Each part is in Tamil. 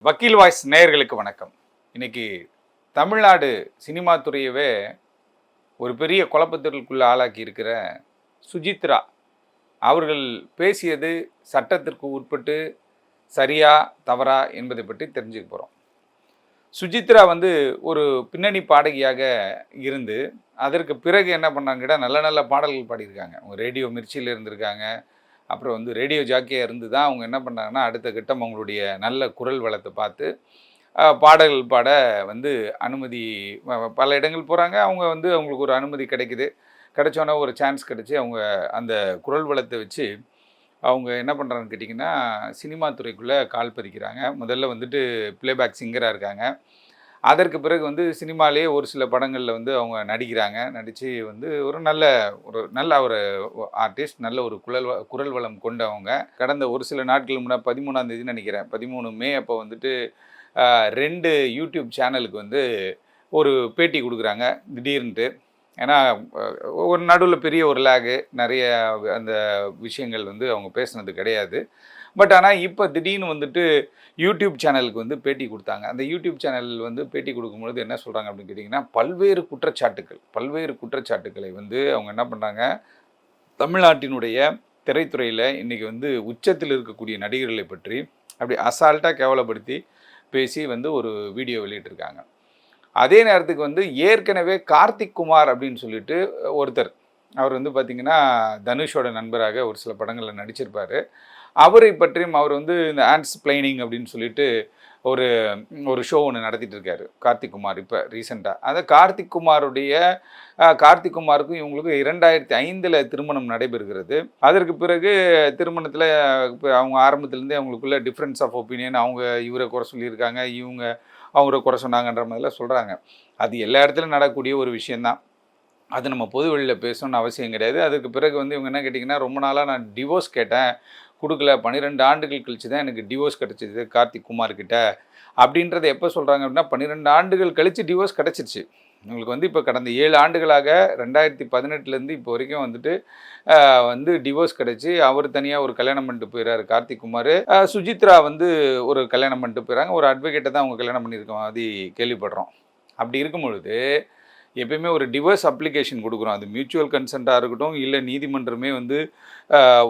வக்கீல் வாய்ஸ் நேயர்களுக்கு வணக்கம். இன்னைக்கு தமிழ்நாடு சினிமா துறையவே ஒரு பெரிய குழப்பத்திற்குள்ள ஆளாக்கி இருக்கிற சுஜித்ரா அவர்கள் பேசியது சட்டத்திற்கு உட்பட்டு சரியா தவறா என்பதை பற்றி தெரிஞ்சுக்க போகிறோம். சுஜித்ரா ஒரு பின்னணி பாடகியாக இருந்து அதற்கு பிறகு என்ன பண்ணாங்க, நல்ல நல்ல பாடல்கள் பாடியிருக்காங்க. அவங்க ரேடியோ மிர்ச்சியில் இருந்திருக்காங்க. அப்புறம் ரேடியோ ஜாக்கியாக இருந்து தான் அவங்க என்ன பண்ணாங்கன்னா அடுத்த கட்டம் அவங்களுடைய நல்ல குரல் வளத்தை பார்த்து பாடல்கள் பாட அனுமதி பல இடங்கள் போகிறாங்க. அவங்க அவங்களுக்கு ஒரு அனுமதி கிடைக்குது. கிடைச்சோன்னே ஒரு சான்ஸ் கிடச்சி அவங்க அந்த குரல் வளத்தை வச்சு அவங்க என்ன பண்ணுறாங்கன்னு கேட்டிங்கன்னா, சினிமா துறைக்குள்ளே கால் பதிக்கிறாங்க. முதல்ல ப்ளேபேக் சிங்கராக இருக்காங்க. அதற்கு பிறகு சினிமாலேயே ஒரு சில படங்களில் அவங்க நடிக்கிறாங்க. நடித்து ஒரு நல்ல ஒரு ஆர்டிஸ்ட், நல்ல ஒரு குரல் வளம் கொண்டவங்க. கடந்த ஒரு சில நாட்கள் முன்னாடி 13ஆம் தேதி நினைக்கிறேன், 13 மே அப்போ 2 யூடியூப் சேனலுக்கு ஒரு பேட்டி கொடுக்குறாங்க திடீர்னுட்டு. ஏன்னா ஒரு நடுவில் பெரிய ஒரு லேகு, நிறைய அந்த விஷயங்கள் அவங்க பேசுனது கிடையாது. பட் ஆனால் இப்போ திடீர்னு யூடியூப் சேனலுக்கு பேட்டி கொடுத்தாங்க. அந்த யூடியூப் சேனல் பேட்டி கொடுக்கும்பொழுது என்ன சொல்கிறாங்க அப்படின்னு கேட்டிங்கன்னா, பல்வேறு குற்றச்சாட்டுக்களை அவங்க என்ன பண்ணுறாங்க, தமிழ்நாட்டினுடைய திரைத்துறையில் இன்றைக்கி உச்சத்தில் இருக்கக்கூடிய நடிகர்களை பற்றி அப்படி அசால்ட்டாக கேவலப்படுத்தி பேசி ஒரு வீடியோ வெளியிட்டிருக்காங்க. அதே நேரத்துக்கு ஏற்கனவே கார்த்திக் குமார் அப்படின்னு சொல்லிட்டு ஒருத்தர், அவர் பார்த்திங்கன்னா தனுஷோட நண்பராக ஒரு சில படங்களில் நடிச்சிருப்பார். அவரை பற்றியும் அவர் இந்த ஆன்ஸ் பிளைனிங் அப்படின்னு சொல்லிட்டு ஒரு ஷோ ஒன்று நடத்திட்டு இருக்காரு கார்த்திக் குமார். இப்போ ரீசெண்டாக அதை கார்த்திக் குமாருக்கும் இவங்களுக்கு 2005 திருமணம் நடைபெறுகிறது. அதற்கு பிறகு திருமணத்தில் அவங்க ஆரம்பத்துலேருந்தே அவங்களுக்குள்ள டிஃப்ரென்ஸ் ஆஃப் ஒப்பீனியன், அவங்க இவரை குறை சொல்லியிருக்காங்க, இவங்க அவங்கள குறை சொன்னாங்கன்ற மாதிரிலாம் சொல்கிறாங்க. அது எல்லா இடத்துலையும் நடக்கக்கூடிய ஒரு விஷயந்தான். அது நம்ம பொது வெளியில் பேசணும்னு அவசியம் கிடையாது. அதுக்கு பிறகு இவங்க என்ன கேட்டிங்கன்னா, ரொம்ப நாளாக நான் டிவோர்ஸ் கேட்டேன், கொடுக்கல, 12 ஆண்டுகள் கழிச்சு தான் எனக்கு டிவோர்ஸ் கிடச்சிது கார்த்திக் குமார்கிட்ட அப்படின்றத எப்போ சொல்கிறாங்க அப்படின்னா, 12 ஆண்டுகள் கழித்து டிவோர்ஸ் கிடச்சிருச்சு. உங்களுக்கு இப்போ கடந்த 7 ஆண்டுகளாக 2018 இப்போ வரைக்கும் டிவோர்ஸ் கிடச்சி அவர் தனியாக ஒரு கல்யாணம் பண்ணிட்டு போயிடறாரு கார்த்திக் குமார். சுஜித்ரா ஒரு கல்யாணம் பண்ணிட்டு போயிடறாங்க. ஒரு அட்வொகேட்டை தான் அவங்க கல்யாணம் பண்ணியிருக்கோம் அது கேள்விப்படுறோம். அப்படி இருக்கும் பொழுது எப்பயுமே ஒரு டிவோர்ஸ் அப்ளிகேஷன் கொடுக்குறோம். அது மியூச்சுவல் கன்சென்ட்டாக இருக்கட்டும், இல்லை நீதிமன்றமே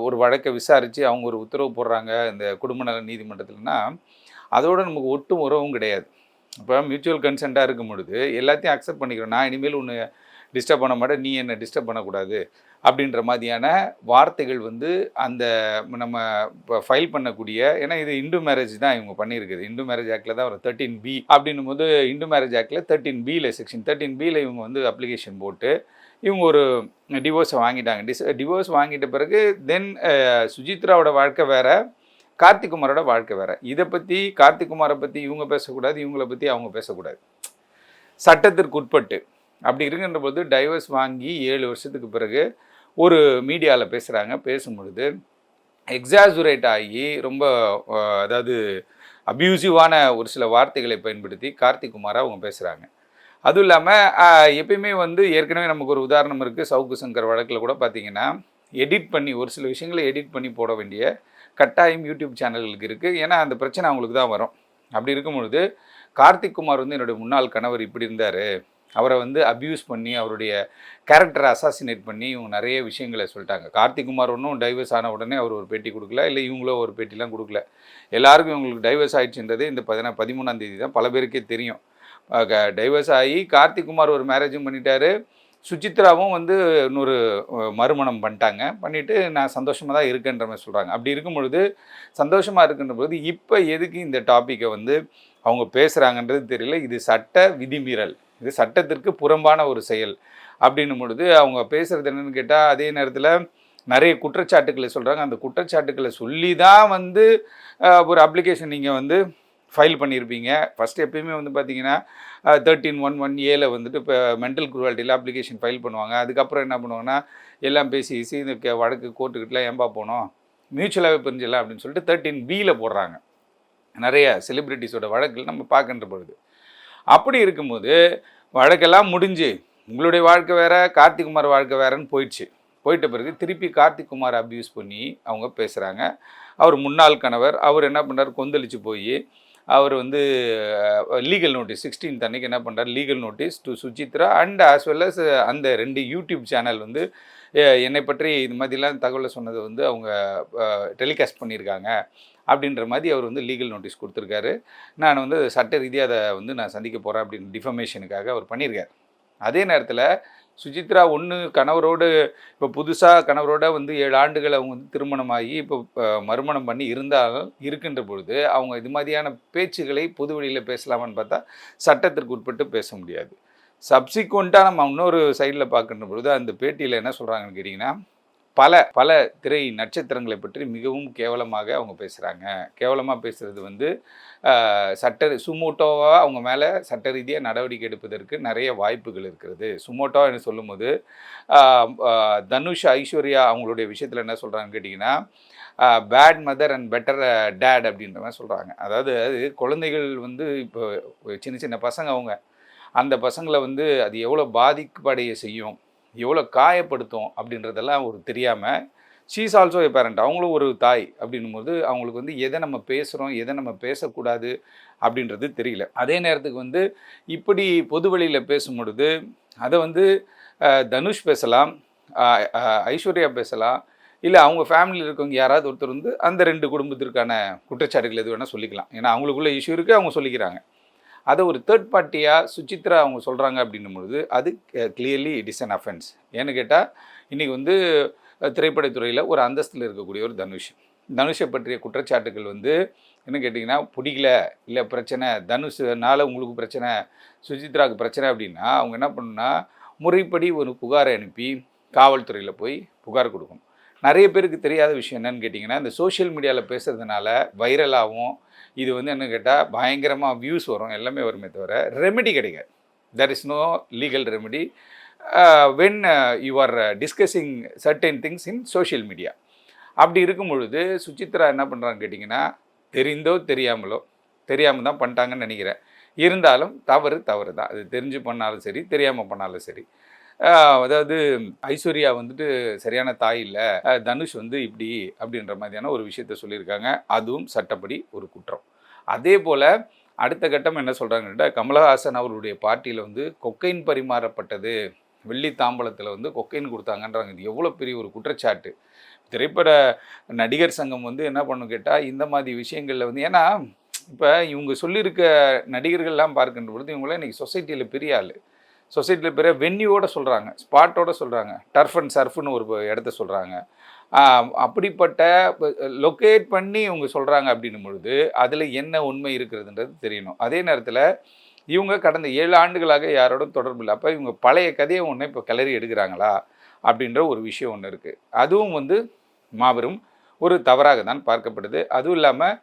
ஒரு வழக்கை விசாரித்து அவங்க ஒரு உத்தரவு போடுறாங்க இந்த குடும்ப நல நீதிமன்றத்தில்னா, அதோடு நமக்கு ஒட்டும் உறவும் கிடையாது. இப்போ மியூச்சுவல் கன்சென்ட்டாக இருக்கும் பொழுது எல்லாத்தையும் அக்செப்ட் பண்ணிக்கிறோம். நான் இனிமேல் ஒன்று டிஸ்டர்ப் பண்ண மாட்டேன், நீ என்னை டிஸ்டர்ப் பண்ணக்கூடாது அப்படின்ற மாதிரியான வார்த்தைகள் அந்த நம்ம இப்போ ஃபைல் பண்ணக்கூடிய, ஏன்னா இது இந்து மேரேஜ் தான் இவங்க பண்ணியிருக்குது. இந்து மேரேஜ் ஆக்டில் தான் ஒரு 13B அப்படின்னும் போது இந்து மேரேஜ் ஆக்டில் 13Bயில் செக்ஷன் 13Bயில் இவங்க அப்ளிகேஷன் போட்டு இவங்க ஒரு டிவோர்ஸை வாங்கிட்டாங்க. டிவோர்ஸ் வாங்கிட்ட பிறகு தென் சுஜித்ராவோட வாழ்க்கை வேறு, கார்த்திக் குமாரோட வாழ்க்கை வேறு. இதை பற்றி கார்த்திக் குமாரை பற்றி இவங்க பேசக்கூடாது, இவங்கள பற்றி அவங்க பேசக்கூடாது, சட்டத்திற்கு உட்பட்டு. அப்படி இருக்கின்ற போது டைவர்ஸ் வாங்கி 7 வருஷத்துக்கு பிறகு ஒரு மீடியாவில் பேசுகிறாங்க. பேசும்பொழுது எக்ஸாசுரேட் ஆகி ரொம்ப அதாவது அப்யூசிவான ஒரு சில வார்த்தைகளை பயன்படுத்தி கார்த்திக் குமாரை அவங்க பேசுகிறாங்க. அதுவும் இல்லாமல் எப்பயுமே ஏற்கனவே நமக்கு ஒரு உதாரணம் இருக்குது. சவுக்கு சங்கர் வழக்கில் கூட பார்த்திங்கன்னா எடிட் பண்ணி ஒரு சில விஷயங்களை எடிட் பண்ணி போட வேண்டிய கட்டாயம் யூடியூப் சேனல்களுக்கு இருக்குது. ஏன்னா அந்த பிரச்சனை அவங்களுக்கு தான் வரும். அப்படி இருக்கும் பொழுது கார்த்திக் குமார் என்னுடைய முன்னாள் கணவர் இப்படி இருந்தார், அவரை அப்யூஸ் பண்ணி அவருடைய கேரக்டரை அசாசினேட் பண்ணி இவங்க நிறைய விஷயங்களை சொல்லிட்டாங்க. கார்த்திக் குமார் ஒன்றும் டைவர்ஸ் ஆன உடனே அவர் ஒரு பேட்டி கொடுக்கல, இல்லை இவங்களோ ஒரு பேட்டிலாம் கொடுக்கல. எல்லாருக்கும் இவங்களுக்கு டைவர்ஸ் ஆகிடுச்சுன்றது இந்த 13ஆம் தேதி தான் பல பேருக்கே தெரியும். டைவர்ஸ் ஆகி கார்த்திக் குமார் ஒரு மேரேஜும் பண்ணிட்டாரு, சுசித்ராவும் இன்னொரு மறுமணம் பண்ணிட்டாங்க. பண்ணிவிட்டு நான் சந்தோஷமாக தான் இருக்கேன்ற மாதிரி சொல்கிறாங்க. அப்படி இருக்கும் பொழுது சந்தோஷமாக இருக்குன்ற பொழுது இப்போ எதுக்கு இந்த டாப்பிக்கை அவங்க பேசுகிறாங்கன்றது தெரியல. இது சட்ட விதிமீறல், இது சட்டத்திற்கு புறம்பான ஒரு செயல் அப்படின்னும் பொழுது அவங்க பேசுகிறது என்னென்னு கேட்டால், அதே நேரத்தில் நிறைய குற்றச்சாட்டுக்களை சொல்கிறாங்க. அந்த குற்றச்சாட்டுக்களை சொல்லி தான் ஒரு அப்ளிகேஷன் நீங்கள் ஃபைல் பண்ணியிருப்பீங்க. ஃபஸ்ட்டு எப்பயுமே பார்த்திங்கன்னா 13(1)(1)A இப்போ மென்டல் குரூவாலிட்டியில் அப்ளிகேஷன் ஃபைல் பண்ணுவாங்க. அதுக்கப்புறம் என்ன பண்ணுவாங்கன்னா எல்லாம் பேசி இந்த வழக்கு கோர்ட்டுக்கிட்டலாம் ஏன்பா போனோம், மியூச்சுவலாகவே பிரிஞ்சிடலாம் அப்படின்னு சொல்லிட்டு 13Bயில் போடுறாங்க. நிறைய செலிப்ரிட்டிஸோட வழக்குகள் நம்ம பார்க்கின்ற பொழுது. அப்படி இருக்கும்போது வழக்கெல்லாம் முடிஞ்சு உங்களுடைய வாழ்க்கை வேறு, கார்த்திக் குமார் வாழ்க்கை வேறுன்னு போயிட்ட பிறகு திருப்பி கார்த்திக் குமார் அப்யூஸ் பண்ணி அவங்க பேசுகிறாங்க. அவர் முன்னாள் கணவர், அவர் என்ன பண்ணுறாரு, கொந்தளிச்சு போய் அவர் வந்து லீகல் நோட்டீஸ் 16th அன்னைக்கு என்ன பண்ணுறாரு, legal notice to Suchitra and as well as அந்த 2 யூடியூப் சேனல் வந்து என்னை பற்றி இது மாதிரிலாம் தகவலை சொன்னது வந்து அவங்க டெலிகாஸ்ட் பண்ணியிருக்காங்க அப்படின்ற மாதிரி அவர் வந்து லீகல் நோட்டீஸ் கொடுத்துருக்காரு. நான் வந்து சட்ட ரீதியாக அதை வந்து நான் சந்திக்க போகிறேன் அப்படின்னு டிஃபமேஷனுக்காக அவர் பண்ணியிருக்காரு. அதே நேரத்தில் சுசித்ரா கணவரோடு இப்போ புதுசாக கணவரோட வந்து 7 ஆண்டுகள் அவங்க வந்து திருமணமாகி இப்போ மறுமணம் பண்ணி இருக்கின்ற பொழுது அவங்க இது மாதிரியான பேச்சுகளை பொது வெளியில் பேசலாமான்னு பார்த்தா சட்டத்திற்கு உட்பட்டு பேச முடியாது. சப்சிக்வெண்ட்டாக நம்ம இன்னொரு சைடில் பார்க்கின்ற பொழுது அந்த பேட்டியில் என்ன சொல்கிறாங்கன்னு கேட்டிங்கன்னா, பல திரை நட்சத்திரங்களை பற்றி மிகவும் கேவலமாக அவங்க பேசுகிறாங்க. கேவலமாக பேசுகிறது வந்து சுமோட்டோவாக அவங்க மேலே சட்ட ரீதியாக நடவடிக்கை எடுப்பதற்கு நிறைய வாய்ப்புகள் இருக்கிறது. சுமோட்டோன்னு சொல்லும்போது தனுஷ், ஐஸ்வர்யா அவங்களுடைய விஷயத்தில் என்ன சொல்கிறாங்கன்னு கேட்டிங்கன்னா, bad mother and better dad அப்படின்ற மாதிரி சொல்கிறாங்க. அதாவது குழந்தைகள் வந்து இப்போ சின்ன சின்ன பசங்க அவங்க, அந்த பசங்களை வந்து அது எவ்வளோ பாதிப்படைய செய்யும், எவ்வளோ காயப்படுத்தும் அப்படின்றதெல்லாம் ஒரு தெரியாமல் she is also a parent, அவங்களும் ஒரு தாய் அப்படின்னும்போது அவங்களுக்கு வந்து எதை நம்ம பேசுகிறோம் எதை நம்ம பேசக்கூடாது அப்படின்றது தெரியல. அதே நேரத்துக்கு வந்து இப்படி பொது வழியில் பேசும்பொழுது அதை வந்து தனுஷ் பேசலாம், ஐஸ்வர்யா பேசலாம், இல்லை அவங்க ஃபேமிலியில் இருக்கவங்க யாராவது ஒருத்தர் வந்து அந்த 2 குடும்பத்திற்கான குற்றச்சாட்டுகள் எது வேணால் சொல்லிக்கலாம். ஏன்னா அவங்களுக்குள்ள இஷ்யூ இருக்குது, அவங்க சொல்லிக்கிறாங்க. அதை ஒரு தேர்ட் பார்ட்டியாக சுசித்ரா அவங்க சொல்கிறாங்க அப்படின்னும் பொழுது அது clearly it is an offence. ஏன்னு கேட்டால் இன்றைக்கி வந்து திரைப்படத்துறையில் ஒரு அந்தஸ்தில் இருக்கக்கூடிய ஒரு தனுஷை பற்றிய குற்றச்சாட்டுகள் வந்து என்ன கேட்டிங்கன்னா, பிடிக்கல இல்லை பிரச்சனை, தனுஷ்னால உங்களுக்கு பிரச்சனை, சுசித்ராவுக்கு பிரச்சனை அப்படின்னா அவங்க என்ன பண்ணுன்னா முறைப்படி ஒரு புகாரை அனுப்பி காவல்துறையில் போய் புகார் கொடுக்கணும். நிறைய பேருக்கு தெரியாத விஷயம் என்னன்னு கேட்டிங்கன்னா, இந்த சோஷியல் மீடியாவில் பேசுகிறதுனால வைரலாகவும் இது வந்து என்ன கேட்டால் பயங்கரமாக வியூஸ் வரும், எல்லாமே வருமே தவிர ரெமெடி கிடைக்காது. There is no legal remedy when you are discussing certain things in social media. அப்படி இருக்கும் பொழுது சுசித்ரா என்ன பண்ணுறான்னு கேட்டிங்கன்னா, தெரிந்தோ தெரியாமல் தான் பண்ணிட்டாங்கன்னு நினைக்கிறேன். இருந்தாலும் தவறு தான், அது தெரிஞ்சு பண்ணாலும் சரி தெரியாமல் பண்ணாலும் சரி. அதாவது ஐஸ்வர்யா வந்துட்டு சரியான தாய் இல்லை, தனுஷ் வந்து இப்படி அப்படின்ற மாதிரியான ஒரு விஷயத்த சொல்லியிருக்காங்க. அதுவும் சட்டப்படி ஒரு குற்றம். அதே போல் அடுத்த கட்டம் என்ன சொல்கிறாங்கன்னா, கமலஹாசன் அவருடைய பார்ட்டியில் வந்து கொக்கைன் பரிமாறப்பட்டது, வெள்ளி தாம்பலத்தில் வந்து கொக்கைன் கொடுத்தாங்கன்றாங்க. இது எவ்வளோ பெரிய ஒரு குற்றச்சாட்டு. திரைப்பட நடிகர் சங்கம் வந்து என்ன பண்ணணும் கேட்டால் இந்த மாதிரி விஷயங்களில் வந்து, ஏன்னா இப்போ இவங்க சொல்லியிருக்க நடிகர்கள்லாம் பார்க்கின்ற பொழுது இவங்களாம் இன்றைக்கி சொசைட்டியில் பெரிய ஆள், சொசைட்டியில் பெரிய வென்யூவோடு சொல்கிறாங்க, ஸ்பாட்டோடு சொல்கிறாங்க, டர்ஃப் அண்ட் சர்ஃப்னு ஒரு இடத்த சொல்கிறாங்க. அப்படிப்பட்ட லொக்கேட் பண்ணி இவங்க சொல்கிறாங்க அப்படின்னும் பொழுது அதில் என்ன உண்மை இருக்கிறதுன்றது தெரியணும். அதே நேரத்தில் இவங்க கடந்த 7 ஆண்டுகளாக யாரோடும் தொடர்பு இல்லை. அப்போ இவங்க பழைய கதையை ஒன்று இப்போ கிளறி எடுக்கிறாங்களா அப்படின்ற ஒரு விஷயம் ஒன்று இருக்குது. அதுவும் வந்து மாபெரும் ஒரு தவறாக தான் பார்க்கப்படுது. அதுவும் இல்லாமல்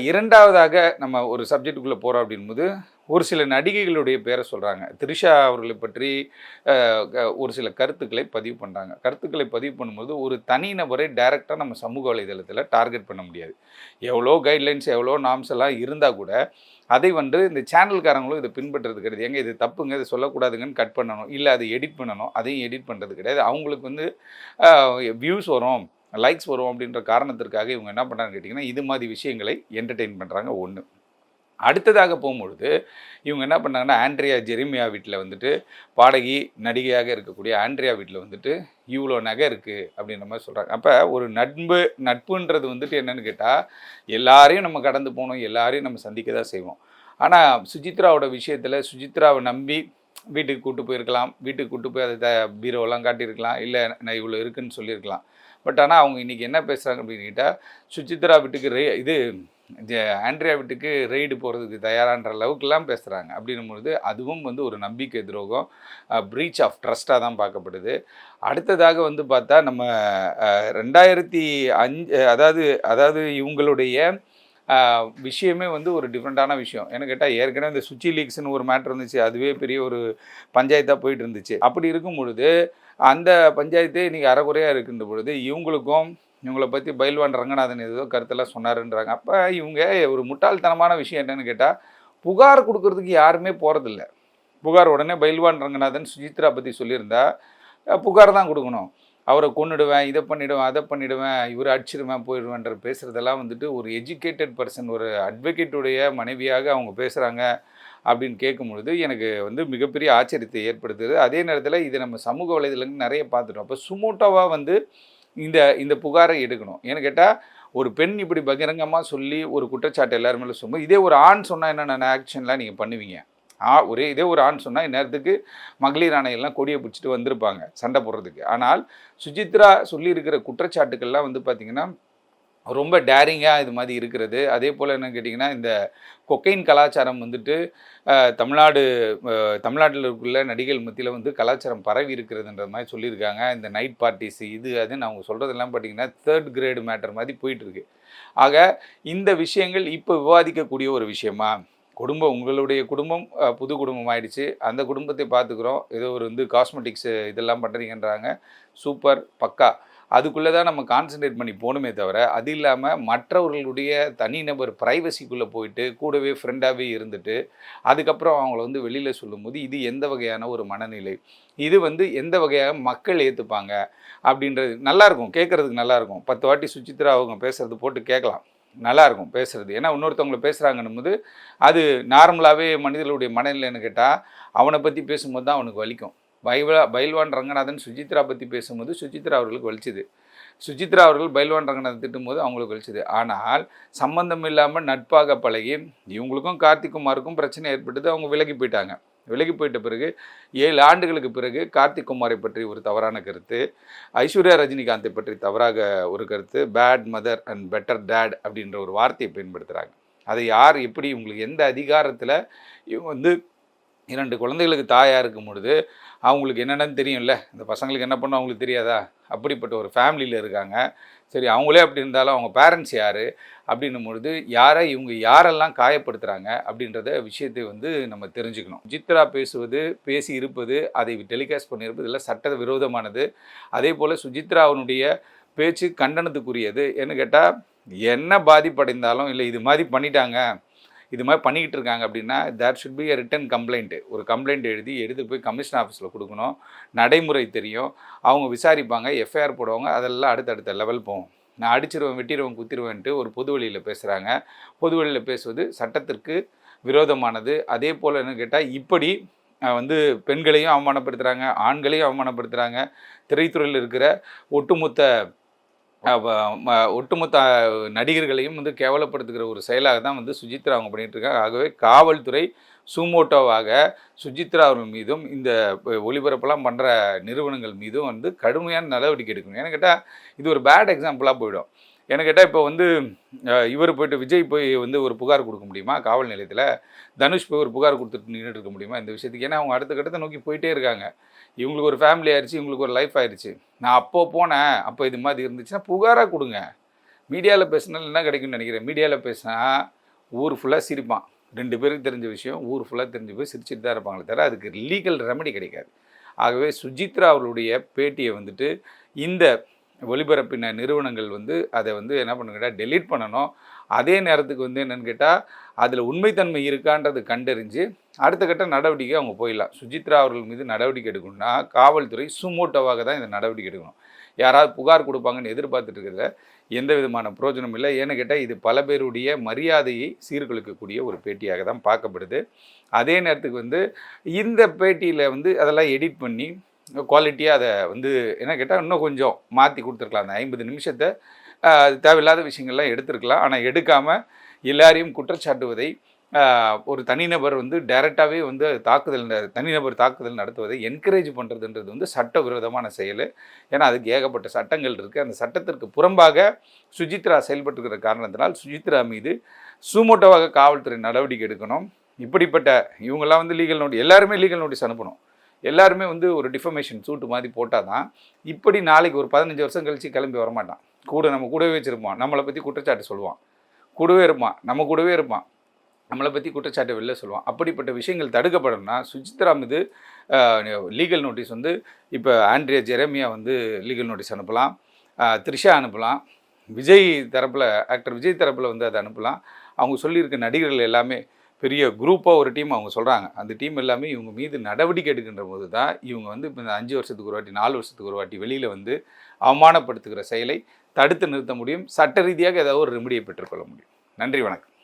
இரண்டாவதாக நம்ம ஒரு சப்ஜெக்டுக்குள்ளே போகிறோம் அப்படின்போது ஒரு சில நடிகைகளுடைய பேரை சொல்கிறாங்க. த்ரிஷா அவர்களை பற்றி ஒரு சில கருத்துக்களை பதிவு பண்ணுறாங்க. கருத்துக்களை பதிவு பண்ணும்போது ஒரு தனிநபரை டைரெக்டாக நம்ம சமூக வலைதளத்தில் டார்கெட் பண்ண முடியாது. எவ்வளோ கைட்லைன்ஸ் எவ்வளோ நார்ம்ஸ் எல்லாம் இருந்தால் கூட அதை வந்து இந்த சேனல்காரங்களும் இதை பின்பற்றுறது கிடையாது. எங்கே இது தப்புங்க, இது சொல்லக்கூடாதுங்கன்னு கட் பண்ணணும், இல்லை அதை எடிட் பண்ணணும், அதையும் எடிட் பண்ணுறது கிடையாது. அவங்களுக்கு வந்து வியூஸ் வரும், லைக்ஸ் வரும் அப்படின்ற காரணத்திற்காக இவங்க என்ன பண்ணுறாங்கன்னு கேட்டிங்கன்னா இது மாதிரி விஷயங்களை என்டர்டெயின் பண்ணுறாங்க. ஒன்று. அடுத்ததாக போகும்பொழுது இவங்க என்ன பண்ணாங்கன்னா, ஆண்ட்ரியா ஜெரிமியா வீட்டில் வந்துட்டு பாடகி நடிகையாக இருக்கக்கூடிய ஆண்ட்ரியா வீட்டில் வந்துட்டு இவ்வளோ நகை இருக்குது அப்படின்ற மாதிரி சொல்கிறாங்க. அப்போ ஒரு நட்புன்றது வந்துட்டு என்னென்னு கேட்டால் எல்லாரையும் நம்ம கடந்து போகணும், எல்லாரையும் நம்ம சந்திக்க தான் செய்வோம். ஆனால் சுசித்ராவோட விஷயத்தில் சுசித்ராவை நம்பி வீட்டுக்கு கூப்பிட்டு போயிருக்கலாம், வீட்டுக்கு கூப்பிட்டு போய் அதை பீரோவெல்லாம் காட்டியிருக்கலாம், இல்லை நான் இவ்வளோ இருக்குதுன்னு சொல்லியிருக்கலாம். பட் ஆனால் அவங்க இன்றைக்கி என்ன பேசுகிறாங்க அப்படின்னு கேட்டால், சுசித்ரா வீட்டுக்கு ஆண்ட்ரியா வீட்டுக்கு ரெய்டு போகிறதுக்கு தயாரான்ற அளவுக்குலாம் பேசுகிறாங்க. அப்படின்னும்பொழுது அதுவும் வந்து ஒரு நம்பிக்கை துரோகம், ப்ரீச் ஆஃப் ட்ரஸ்ட்டாக தான் பார்க்கப்படுது. அடுத்ததாக வந்து பார்த்தா நம்ம 2005 அதாவது இவங்களுடைய விஷயமே வந்து ஒரு டிஃப்ரெண்ட்டான விஷயம். என்ன கேட்டால் ஏற்கனவே இந்த சுச்சி லீக்ஸ்னு ஒரு மேட்ரு இருந்துச்சு, அதுவே பெரிய ஒரு பஞ்சாயத்தாக போயிட்டு இருந்துச்சு. அப்படி இருக்கும் பொழுது அந்த பஞ்சாயத்தே இன்றைக்கி அறகுறையாக இருக்கின்ற பொழுது இவங்களை பற்றி பயில்வான் ரங்கநாதன் ஏதோ கருத்தெல்லாம் சொன்னாருன்றாங்க. அப்போ இவங்க ஒரு முட்டாள்தனமான விஷயம் என்னென்னு கேட்டால் புகார் கொடுக்கறதுக்கு யாருமே போகிறதில்ல. புகார் உடனே பயில்வான் ரங்கநாதன் சுசித்ரா பற்றி சொல்லியிருந்தா புகார் தான் கொடுக்கணும். அவரை கொன்னுடுவேன், இதை பண்ணிடுவேன், அதை பண்ணிடுவேன், இவரை அடிச்சிடுவேன், போயிடுவேன்ற பேசுகிறதெல்லாம் வந்துட்டு ஒரு எஜுகேட்டட் பர்சன், ஒரு அட்வொகேட்டுடைய மனைவியாக அவங்க பேசுகிறாங்க அப்படின்னு கேட்கும்பொழுது எனக்கு வந்து மிகப்பெரிய ஆச்சரியத்தை ஏற்படுத்துது. அதே நேரத்தில் இதை நம்ம சமூக வலைதளங்கள் நிறைய பார்த்துட்டோம். அப்போ சுமோட்டோவாக வந்து இந்த இந்த புகாரை எடுக்கணும். ஏன்னு கேட்டால் ஒரு பெண் இப்படி பகிரங்கமாக சொல்லி ஒரு குற்றச்சாட்டு எல்லாரும் மேலே சொல்லும்போது, இதே ஒரு ஆண் சொன்னால் என்னென்ன ஆக்ஷன்லாம் நீங்கள் பண்ணுவீங்க? இதே ஒரு ஆண் சொன்னால் இந்நேரத்துக்கு மகளிர் ஆணையெல்லாம் கொடியை பிடிச்சிட்டு வந்திருப்பாங்க சண்டை போடுறதுக்கு. ஆனால் சுசித்ரா சொல்லியிருக்கிற குற்றச்சாட்டுக்கள்லாம் வந்து பார்த்திங்கன்னா ரொம்ப டேரிங்காக இது மாதிரி இருக்கிறது. அதே போல் என்ன கேட்டிங்கன்னா, இந்த கொக்கைன் கலாச்சாரம் வந்துட்டு தமிழ்நாட்டில் இருக்குள்ள நடிகைகள் மத்தியில் வந்து கலாச்சாரம் பரவி இருக்கிறதுன்ற மாதிரி சொல்லியிருக்காங்க. இந்த நைட் பார்ட்டிஸ் இது அதுன்னு அவங்க சொல்கிறதெல்லாம் பார்த்திங்கன்னா 3rd கிரேடு மேட்டர் மாதிரி போயிட்டுருக்கு. ஆக இந்த விஷயங்கள் இப்போ விவாதிக்கக்கூடிய ஒரு விஷயமா? உங்களுடைய குடும்பம் புது குடும்பம் ஆயிடுச்சு, அந்த குடும்பத்தை பார்த்துக்குறோம், ஏதோ ஒரு வந்து காஸ்மெட்டிக்ஸு இதெல்லாம் பண்ணுறீங்கன்றாங்க, சூப்பர், பக்கா. அதுக்குள்ளே தான் நம்ம கான்சன்ட்ரேட் பண்ணி போகணுமே தவிர, அது இல்லாமல் மற்றவர்களுடைய தனிநபர் ப்ரைவசிக்குள்ளே போயிட்டு கூடவே ஃப்ரெண்டாகவே இருந்துட்டு அதுக்கப்புறம் அவங்கள வந்து வெளியில் சொல்லும்போது இது எந்த வகையான ஒரு மனநிலை, இது வந்து எந்த வகையாக மக்கள் ஏற்றுப்பாங்க அப்படின்றது நல்லாயிருக்கும், கேட்குறதுக்கு நல்லாயிருக்கும். 10 வாட்டி சுசித்ரா அவங்க பேசுகிறது போட்டு கேட்கலாம், நல்லாயிருக்கும் பேசுகிறது. ஏன்னா இன்னொருத்தவங்களை பேசுகிறாங்கன்னும் போது அது நார்மலாகவே மனிதர்களுடைய மனநிலைன்னு கேட்டால் அவனை பற்றி பேசும்போது தான் அவனுக்கு வலிக்கும். பைல்வான் ரங்கநாதன் சுசித்ரா பற்றி பேசும்போது சுசித்ரா அவர்களுக்கு வலிச்சுது, சுசித்ரா அவர்கள் பைல்வான் ரங்கநாதன் திட்டும்போது அவங்களுக்கு வலிச்சுது. ஆனால் சம்பந்தம் இல்லாமல் நட்பாக பழகி இவங்களுக்கும் கார்த்திக்குமாருக்கும் பிரச்சனை ஏற்பட்டது, அவங்க விலகி போயிட்டாங்க. விலகி போயிட்ட பிறகு 7 ஆண்டுகளுக்கு பிறகு கார்த்திக் குமாரை பற்றி ஒரு தவறான கருத்து, ஐஸ்வர்யா ரஜினிகாந்தை பற்றி தவறாக ஒரு கருத்து, bad mother and better dad அப்படின்ற ஒரு வார்த்தையை பயன்படுத்துகிறாங்க. அதை யார் எப்படி உங்களுக்கு எந்த அதிகாரத்தில் இவங்க வந்து 2 குழந்தைகளுக்கு தாயாக இருக்கும் பொழுது அவங்களுக்கு என்னென்னு தெரியும்ல, இந்த பசங்களுக்கு என்ன பண்ணணும் அவங்களுக்கு தெரியாதா? அப்படிப்பட்ட ஒரு ஃபேமிலியில் இருக்காங்க. சரி, அவங்களே அப்படி இருந்தாலும் அவங்க பேரண்ட்ஸ் யார் அப்படின்னும் பொழுது இவங்க யாரெல்லாம் காயப்படுத்துகிறாங்க அப்படின்றத விஷயத்தை வந்து நம்ம தெரிஞ்சுக்கணும். சுசித்ரா பேசி இருப்பது, அதை டெலிகாஸ்ட் பண்ணியிருப்பது எல்லாம் சட்ட விரோதமானது. அதே போல் சுசித்ராவுடைய பேச்சு கண்டனத்துக்குரியது. என்ன கேட்டால், என்ன பாதிப்படைந்தாலும் இல்லை இது மாதிரி பண்ணிட்டாங்க, இது மாதிரி பண்ணிக்கிட்டு இருக்காங்க அப்படின்னா that should be a return complaint. ஒரு கம்ப்ளைண்ட் எடுத்து போய் கமிஷன் ஆஃபீஸில் கொடுக்கணும். நடைமுறை தெரியும், அவங்க விசாரிப்பாங்க, எஃப்ஐஆர் போடுவாங்க, அதெல்லாம் அடுத்தடுத்த லெவல் போகும். நான் அடிச்சிருவேன், வெட்டிடுவேன், குத்திடுவேன்ட்டு ஒரு பொது வழியில் பேசுகிறாங்க. பொது வழியில் பேசுவது சட்டத்திற்கு விரோதமானது. அதே போல் என்ன கேட்டால், இப்படி வந்து பெண்களையும் அவமானப்படுத்துகிறாங்க, ஆண்களையும் அவமானப்படுத்துகிறாங்க. திரைத்துறையில் இருக்கிற ஒட்டுமொத்த நடிகர்களையும் வந்து கேவலப்படுத்துகிற ஒரு செயலாக தான் வந்து சுசித்ரா அவங்க பண்ணிகிட்ருக்காங்க. ஆகவே காவல்துறை சுமோட்டோவாக சுசித்ரா அவர்கள் மீதும் இந்த ஒளிபரப்பெல்லாம் பண்ணுற நிறுவனங்கள் மீதும் வந்து கடுமையான நடவடிக்கை எடுக்கணும். ஏன்னு கேட்டால் இது ஒரு பேட் எக்ஸாம்பிளாக போயிடும். என்ன கேட்டால் இப்போ வந்து விஜய் போய் வந்து ஒரு புகார் கொடுக்க முடியுமா காவல் நிலையத்தில்? தனுஷ் போய் ஒரு புகார் கொடுத்துட்டு நின்றுட்டு இருக்க முடியுமா இந்த விஷயத்துக்கு? ஏன்னா அவங்க அடுத்த கட்டத்தை நோக்கி போயிட்டே இருக்காங்க. இவங்களுக்கு ஒரு ஃபேமிலி ஆயிடுச்சு, இவங்களுக்கு ஒரு லைஃப் ஆயிடுச்சு. நான் அப்போது போனேன், அப்போ இது மாதிரி இருந்துச்சுன்னா புகாராக கொடுங்க. மீடியாவில் பேசினாலும் என்ன கிடைக்கும்னு நினைக்கிறேன்? மீடியாவில் பேசினா ஊர் ஃபுல்லாக சிரிப்பான். 2 பேருக்கு தெரிஞ்ச விஷயம் ஊர் ஃபுல்லாக தெரிஞ்சு போய் சிரிச்சுட்டு தான் இருப்பாங்களே தவிர அதுக்கு லீகல் ரெமெடி கிடைக்காது. ஆகவே சுசித்ரா அவர்களுடைய பேட்டியை வந்துட்டு இந்த ஒளிபரப்பின நிறுவனங்கள் வந்து அதை வந்து என்ன பண்ணுங்க டெலீட் பண்ணணும். அதே நேரத்துக்கு வந்து என்னென்னு கேட்டால் அதில் உண்மைத்தன்மை இருக்கான்றது கண்டறிஞ்சு அடுத்த கட்ட நடவடிக்கை அவங்க போயிடலாம். சுசித்ரா அவர்கள் மீது நடவடிக்கை எடுக்கணும்னா காவல்துறை சுமோட்டோவாக தான் இந்த நடவடிக்கை எடுக்கணும். யாராவது புகார் கொடுப்பாங்கன்னு எதிர்பார்த்துட்டு இருக்கிறதுல எந்த விதமான பிரயோஜனம் இல்லை. ஏன்னு கேட்டால் இது பல பேருடைய மரியாதையை சீர்குலைக்கக்கூடிய ஒரு பேட்டியாக தான் பார்க்கப்படுது. அதே நேரத்துக்கு வந்து இந்த பேட்டியில் வந்து அதெல்லாம் எடிட் பண்ணி குவாலிட்டியாக அதை வந்து என்ன கேட்டால் இன்னும் கொஞ்சம் மாற்றி கொடுத்துருக்கலாம். அந்த 50 நிமிஷத்தை தேவையில்லாத விஷயங்கள்லாம் எடுத்துருக்கலாம். ஆனால் எடுக்காமல் எல்லாரையும் குற்றச்சாட்டுவதை ஒரு தனிநபர் வந்து டைரெக்டாகவே வந்து தனிநபர் தாக்குதல் நடத்துவதை என்கரேஜ் பண்ணுறதுன்றது வந்து சட்டவிரோதமான செயல். ஏன்னா அதுக்கு ஏகப்பட்ட சட்டங்கள் இருக்குது. அந்த சட்டத்திற்கு புறம்பாக சுசித்ரா செயல்பட்டுக்கிற காரணத்தினால் சுசித்ரா மீது சுமோட்டோவாக காவல்துறை நடவடிக்கை எடுக்கணும். இப்படிப்பட்ட இவங்கெல்லாம் வந்து லீகல் நோட்டீஸ், எல்லாருமே லீகல் நோட்டீஸ் அனுப்பணும். எல்லாருமே வந்து ஒரு டிஃபமேஷன் சூட்டு மாதிரி போட்டால் தான் இப்படி நாளைக்கு ஒரு 15 வருஷம் கழித்து கிளம்பி வரமாட்டான். நம்ம கூடவே வச்சுருப்பான், நம்மளை பற்றி குற்றச்சாட்டு சொல்லுவான், கூடவே இருப்பான், நம்ம கூடவே இருப்பான், நம்மளை பற்றி குற்றச்சாட்டு வெளில சொல்லுவான். அப்படிப்பட்ட விஷயங்கள் தடுக்கப்படணும்னா சுசித்ரா மீது லீகல் நோட்டீஸ் வந்து இப்போ ஆண்ட்ரியா ஜெரமியா வந்து லீகல் நோட்டீஸ் அனுப்பலாம், த்ரிஷா அனுப்பலாம், ஆக்டர் விஜய் தரப்பில் வந்து அதை அனுப்பலாம். அவங்க சொல்லியிருக்க நடிகர்கள் எல்லாமே பெரிய குரூப்பாக ஒரு டீம் அவங்க சொல்கிறாங்க. அந்த டீம் எல்லாமே இவங்க மீது நடவடிக்கை எடுக்கின்ற போது தான் இவங்க வந்து இப்போ இந்த 5 வருஷத்துக்கு ஒரு வாட்டி 4 வருஷத்துக்கு ஒரு வாட்டி வெளியில் வந்து அவமானப்படுத்துகிற செயலை தடுத்து நிறுத்த முடியும். சட்ட ரீதியாக ஏதாவது ஒரு ரெமடியை பெற்றுக்கொள்ள முடியும். நன்றி, வணக்கம்.